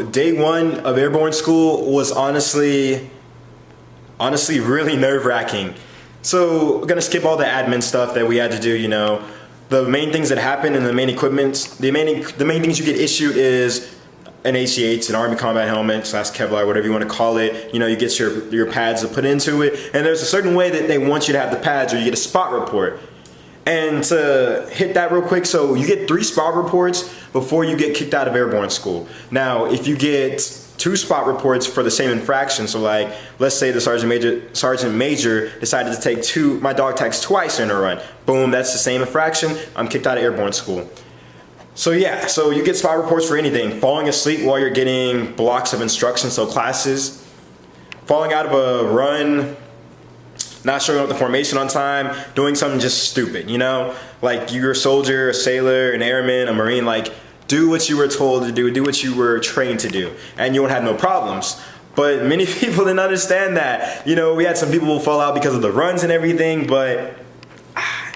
Day one of Airborne School was honestly really nerve-wracking. So we're gonna skip all the admin stuff that we had to do, you know. The main things that happen and the main equipment, the main things you get issued is an ACH, an Army Combat Helmet / Kevlar, whatever you want to call it. You know, you get your pads to put into it, and there's a certain way that they want you to have the pads, or you get a spot report. And to hit that real quick, so you get 3 spot reports before you get kicked out of Airborne School. Now, if you get 2 spot reports for the same infraction, so like, let's say the sergeant major decided to take my dog tags twice in a run. Boom, that's the same infraction, I'm kicked out of Airborne School. So yeah, so you get spot reports for anything. Falling asleep while you're getting blocks of instruction, so classes. Falling out of a run, not showing up the formation on time, doing something just stupid, you know? Like, you're a soldier, a sailor, an airman, a marine, like, do what you were told to do what you were trained to do, and you won't have no problems. But many people didn't understand that. You know, we had some people who fall out because of the runs and everything, but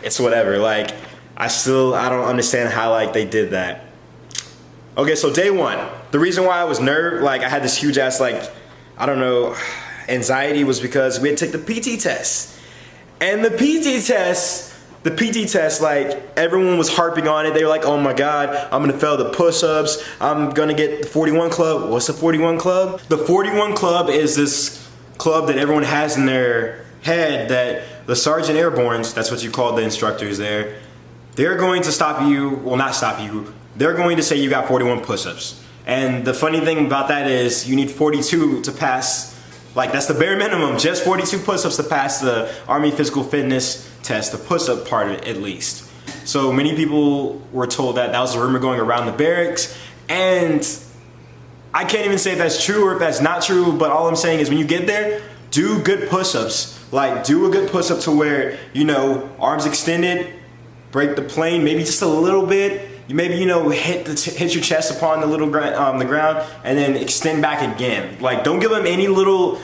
it's whatever. Like, I don't understand how, like, they did that. Okay, so day one, the reason why I was I had this huge ass, like, I don't know, anxiety was because we had to take the PT test. And the PT test, like, everyone was harping on it. They were like, oh my God, I'm gonna fail the push-ups. I'm gonna get the 41 club. What's the 41 club? The 41 club is this club that everyone has in their head that the Sergeant Airbornes, that's what you call the instructors there, they're going to stop you, well, not stop you, they're going to say you got 41 push-ups. And the funny thing about that is you need 42 to pass, like, that's the bare minimum, just 42 push-ups to pass the Army Physical Fitness test, the push-up part of it at least. So many people were told that was a rumor going around the barracks, and I can't even say if that's true or if that's not true, but all I'm saying is when you get there, do good push-ups. Like, do a good push-up to where, you know, arms extended, break the plane maybe just a little bit. You maybe, you know, hit your chest upon the ground, and then extend back again. Like, don't give them any little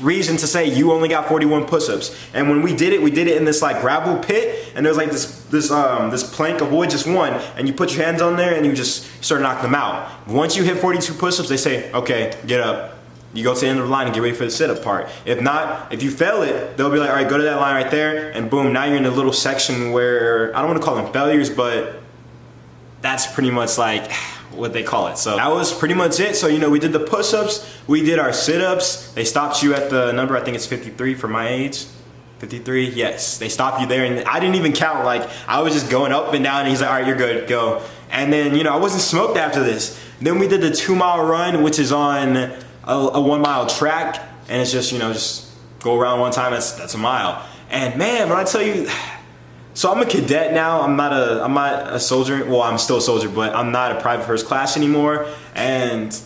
reason to say you only got 41 push-ups. And when we did it in this, like, gravel pit, and there was like this plank of wood, just one, and you put your hands on there and you just start knocking them out. Once you hit 42 push-ups, they say, okay, get up. You go to the end of the line and get ready for the sit-up part. If not, if you fail it, they'll be like, all right, go to that line right there, and boom, now you're in a little section where, I don't want to call them failures, but that's pretty much like what they call it. So that was pretty much it. So, you know, we did the push-ups, we did our sit-ups. They stopped you at the number, I think it's 53 for my age. 53, yes. They stopped you there, and I didn't even count. Like, I was just going up and down, and he's like, all right, you're good, go. And then, you know, I wasn't smoked after this. Then we did the 2-mile run, which is on a 1-mile track, and it's just, you know, just go around one time, that's a mile. And man, when I tell you, so I'm a cadet now, I'm not a soldier, well, I'm still a soldier, but I'm not a private first class anymore. And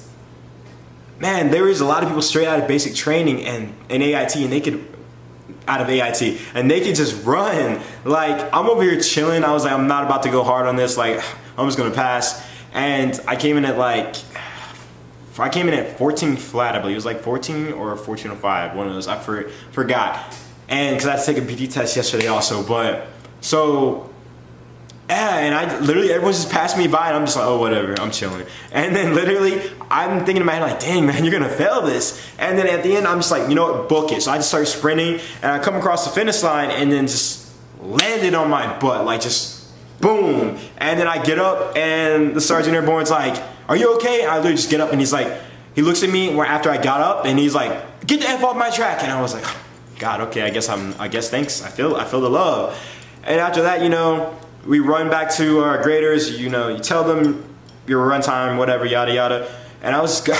man, there is a lot of people straight out of basic training and AIT, and they could just run. Like, I'm over here chilling. I was like, I'm not about to go hard on this, like, I'm just gonna pass. And I came in at 14 flat, I believe. It was like 14 or 14.05, one of those, I forgot. And because I had to take a PT test yesterday also, but, so, yeah, and I literally, everyone's just passing me by, and I'm just like, oh, whatever, I'm chilling. And then literally, I'm thinking in my head, like, dang, man, you're gonna fail this. And then at the end, I'm just like, you know what, book it. So I just started sprinting, and I come across the finish line, and then just landed on my butt, like, just boom. And then I get up, and the Sergeant Airborne's like, are you okay? And I literally just get up, and he's like, he looks at me after I got up, and he's like, get the F off my track. And I was like, God, okay, I guess thanks. I feel the love. And after that, you know, we run back to our graders, you know, you tell them your run time, whatever, yada yada. And honestly,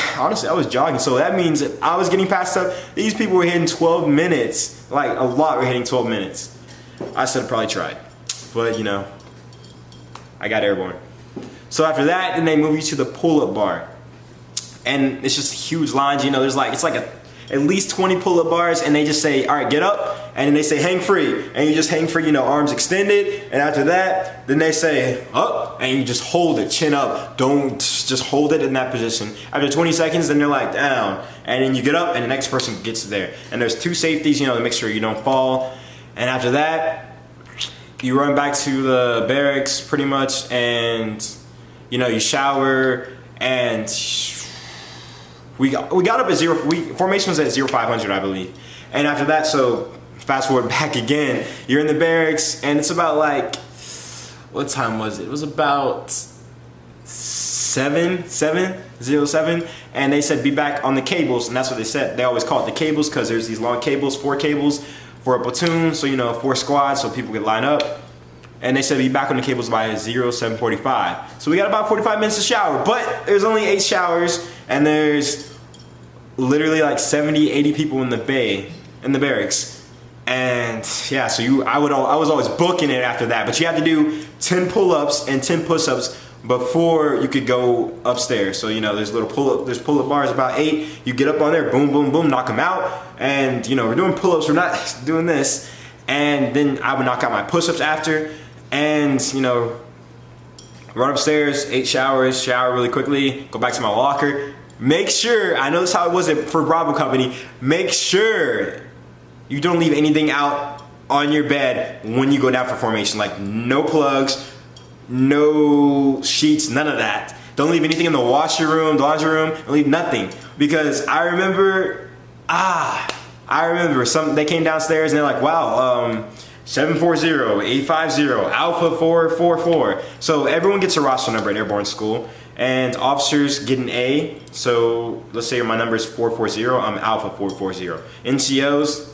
I was jogging, so that means I was getting past up. These people were hitting 12 minutes, like a lot were hitting 12 minutes. I should have probably tried, but you know, I got airborne. So after that, then they move you to the pull-up bar. And it's just huge lines, you know, it's like at least 20 pull-up bars, and they just say, all right, get up, and then they say hang free, and you just hang free, you know, arms extended. And after that, then they say up, and you just hold it, chin up. Don't just hold it in that position. After 20 seconds, then they're like down, and then you get up, and the next person gets there. And there's 2 safeties, you know, to make sure you don't fall. And after that, you run back to the barracks pretty much, and you know, you shower, and we got up at formation was at 0500, I believe. And after that, so fast forward back again, you're in the barracks, and it's about like, what time was it? It was about 7:07, and they said be back on the cables, and that's what they said. They always call it the cables because there's these long cables, 4 cables for a platoon, so 4 squads, so people could line up. And they said be back on the cables by 07:45. So we got about 45 minutes to shower, but there's only 8 showers, and there's literally like 70, 80 people in the barracks. And yeah, so I was always booking it after that, but you had to do 10 pull-ups and 10 push-ups before you could go upstairs. So there's pull-up bars, about 8. You get up on there, boom, boom, boom, knock them out. And we're doing pull-ups, we're not doing this. And then I would knock out my push-ups after, and run upstairs, 8 showers, shower really quickly, go back to my locker. Make sure, I know this is how it was for Bravo Company, make sure you don't leave anything out on your bed when you go down for formation. Like no plugs, no sheets, none of that. Don't leave anything in the laundry room, don't leave nothing. Because I remember they came downstairs and they're like, wow, 740, 850, Alpha 444. So everyone gets a roster number at Airborne School, and officers get an A. So let's say my number is 440, I'm Alpha 440. NCOs,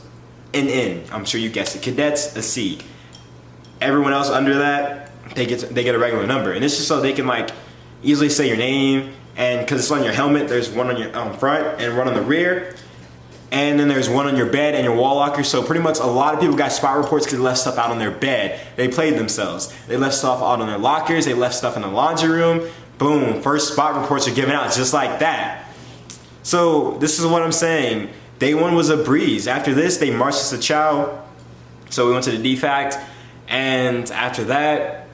an N, I'm sure you guessed it. Cadets, a C. Everyone else under that, they get a regular number, and this is so they can like easily say your name, and because it's on your helmet, there's one on your front and one on the rear, and then there's one on your bed and your wall locker. So pretty much a lot of people got spot reports because they left stuff out on their bed. They played themselves. They left stuff out on their lockers. They left stuff in the laundry room. Boom, first spot reports are given out just like that. So this is what I'm saying. Day 1 was a breeze. After this, they marched us to chow. So we went to the DFAC, and after that,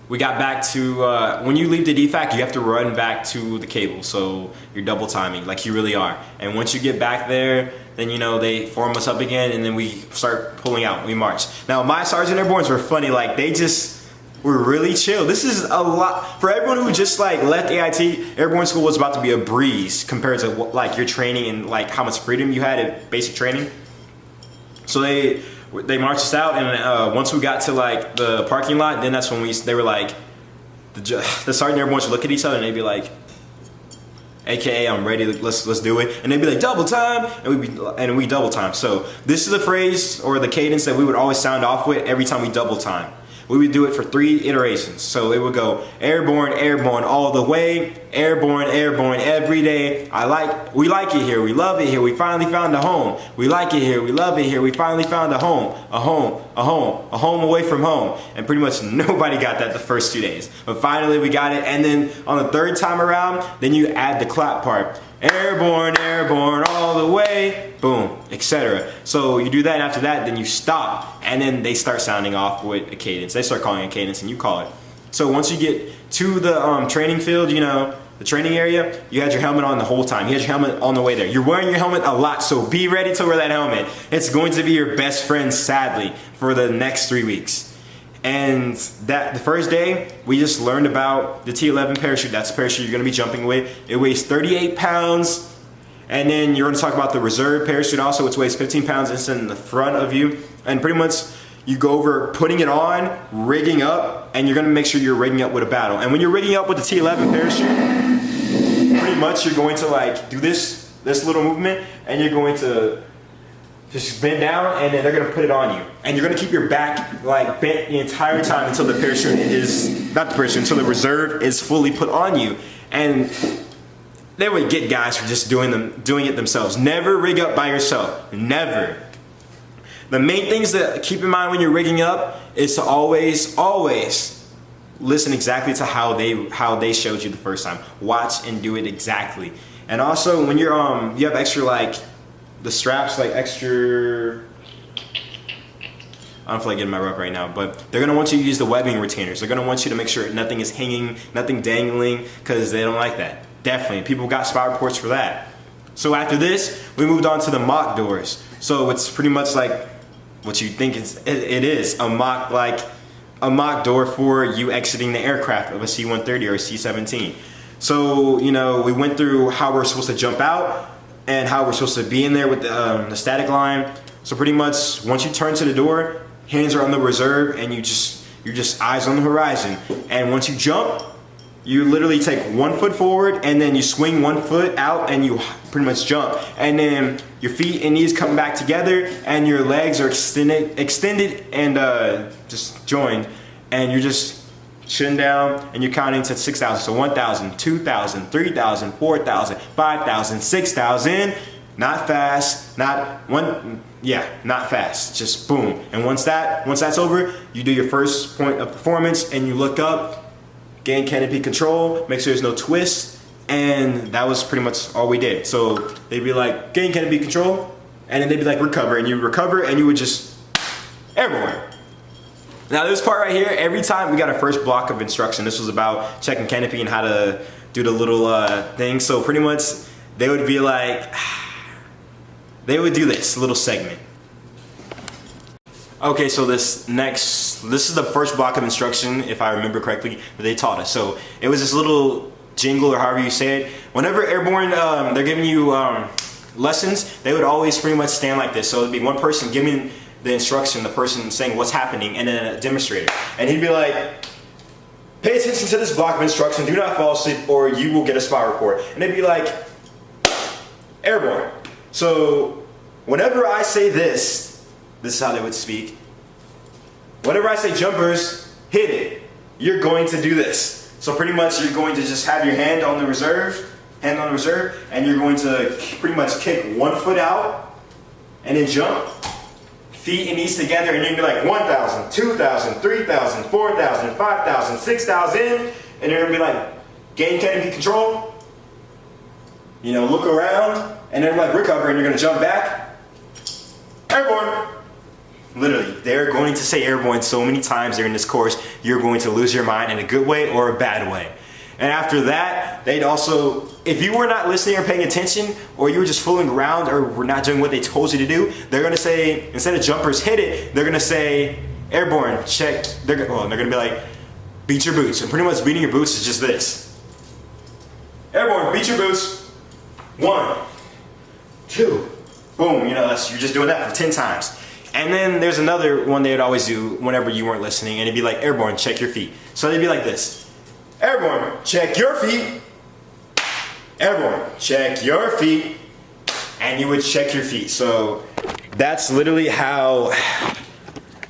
we got back to, when you leave the DFAC, you have to run back to the cable. So you're double timing, like you really are. And once you get back there, then they form us up again, and then we start pulling out, we march. Now my Sergeant Airbornes were funny, like they just were really chill. This is a lot, for everyone who just like left AIT, Airborne School was about to be a breeze compared to like your training and like how much freedom you had at basic training. So they marched us out, and once we got to like the parking lot, then that's when they were like, the Sergeant Airborne would look at each other and they'd be like, AKA I'm ready, let's do it. And they'd be like, double time, and we double time. So this is the phrase or the cadence that we would always sound off with every time we double time. We would do it for 3 iterations. So it would go airborne, airborne all the way, airborne, airborne every day. We like it here, we love it here, we finally found a home. We like it here, we love it here, we finally found a home, a home, a home, a home away from home. And pretty much nobody got that the first 2 days. But finally we got it, and then on the 3rd time around, then you add the clap part. Airborne, airborne, all the way, boom, etc. So you do that, and after that, then you stop, and then they start sounding off with a cadence. They start calling a cadence, and you call it. So once you get to the training field, the training area, you had your helmet on the whole time. You had your helmet on the way there. You're wearing your helmet a lot, so be ready to wear that helmet. It's going to be your best friend, sadly, for the next 3 weeks. And the first day, we just learned about the T11 parachute. That's the parachute you're going to be jumping with. It weighs 38 pounds. And then you're going to talk about the reserve parachute also, which weighs 15 pounds. It's in the front of you. And pretty much you go over putting it on, rigging up, and you're going to make sure you're rigging up with a battle. And when you're rigging up with the T11 parachute, pretty much you're going to like do this little movement, and you're going to just bend down, and then they're gonna put it on you. And you're gonna keep your back like bent the entire time until the parachute until the reserve is fully put on you. And they would get guys for just doing it themselves. Never rig up by yourself, never. The main things to keep in mind when you're rigging up is to always listen exactly to how they showed you the first time. Watch and do it exactly. And also when you're you have extra like the straps, like extra, I don't feel like getting my rope right now, but they're gonna want you to use the webbing retainers. They're gonna want you to make sure nothing is hanging, nothing dangling, because they don't like that. Definitely, people got spot reports for that. So after this, we moved on to the mock doors. So it's pretty much like what you think it is, a mock door for you exiting the aircraft of a C-130 or a C-17. So, you know, we went through how we're supposed to jump out and how we're supposed to be in there with the static line. So pretty much once you turn to the door, hands are on the reserve and you're just eyes on the horizon. And once you jump, you literally take 1 foot forward and then you swing 1 foot out and you pretty much jump. And then your feet and knees come back together and your legs are extended and just joined. And you're just sitting down and you're counting to 6,000. So 1,000, 2,000, 3,000, 4,000, 5,000, 6,000. Not fast, not fast. Just boom. And once that's over, you do your first point of performance and you look up, gain canopy control, make sure there's no twist, and that was pretty much all we did. So they'd be like, gain canopy control, and then they'd be like, recover, and you recover, and you would just airborne. Now this part right here, every time we got our first block of instruction, this was about checking canopy and how to do the little thing. So pretty much they would be like, they would do this little segment. Okay, so this is the first block of instruction, if I remember correctly, that they taught us. So it was this little jingle, or however you say it. Whenever airborne, they're giving you lessons, they would always pretty much stand like this. So it'd be one person giving the instruction, the person saying what's happening, and then a demonstrator. And he'd be like, pay attention to this block of instruction, do not fall asleep or you will get a spot report. And they'd be like, airborne. So whenever I say this is how they would speak. Whenever I say jumpers, hit it, you're going to do this. So pretty much you're going to just have your hand on the reserve, and you're going to pretty much kick 1 foot out and then jump. Feet and knees together, and you'd be like 1,000, 2,000, 3,000, 4,000, 5,000, 6,000, and you're gonna be like, gain canopy control. You know, look around, and then like recover, and you're gonna jump back. Airborne. Literally, they're going to say airborne so many times during this course, you're going to lose your mind in a good way or a bad way. And after that, they'd also, if you were not listening or paying attention, or you were just fooling around or were not doing what they told you to do, they're gonna say, instead of jumpers, hit it, they're gonna say, airborne, check, they're gonna be like, beat your boots. And pretty much beating your boots is just this. Airborne, beat your boots. 1, 2, boom, you know, you're just doing that for 10 times. And then there's another one they would always do whenever you weren't listening, and it'd be like, airborne, check your feet. So they'd be like this. Airborne, check your feet. Airborne, check your feet. And you would check your feet. So that's literally how,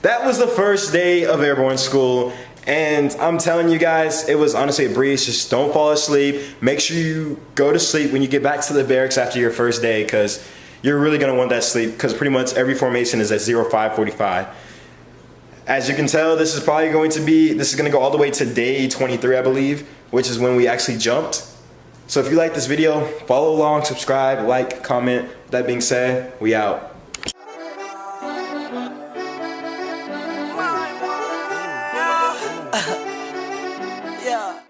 that was the first day of Airborne School. And I'm telling you guys, it was honestly a breeze. Just don't fall asleep. Make sure you go to sleep when you get back to the barracks after your first day, because you're really gonna want that sleep, because pretty much every formation is at 05:45. As you can tell, this is gonna go all the way to day 23, I believe, which is when we actually jumped. So if you like this video, follow along, subscribe, like, comment. That being said, we out.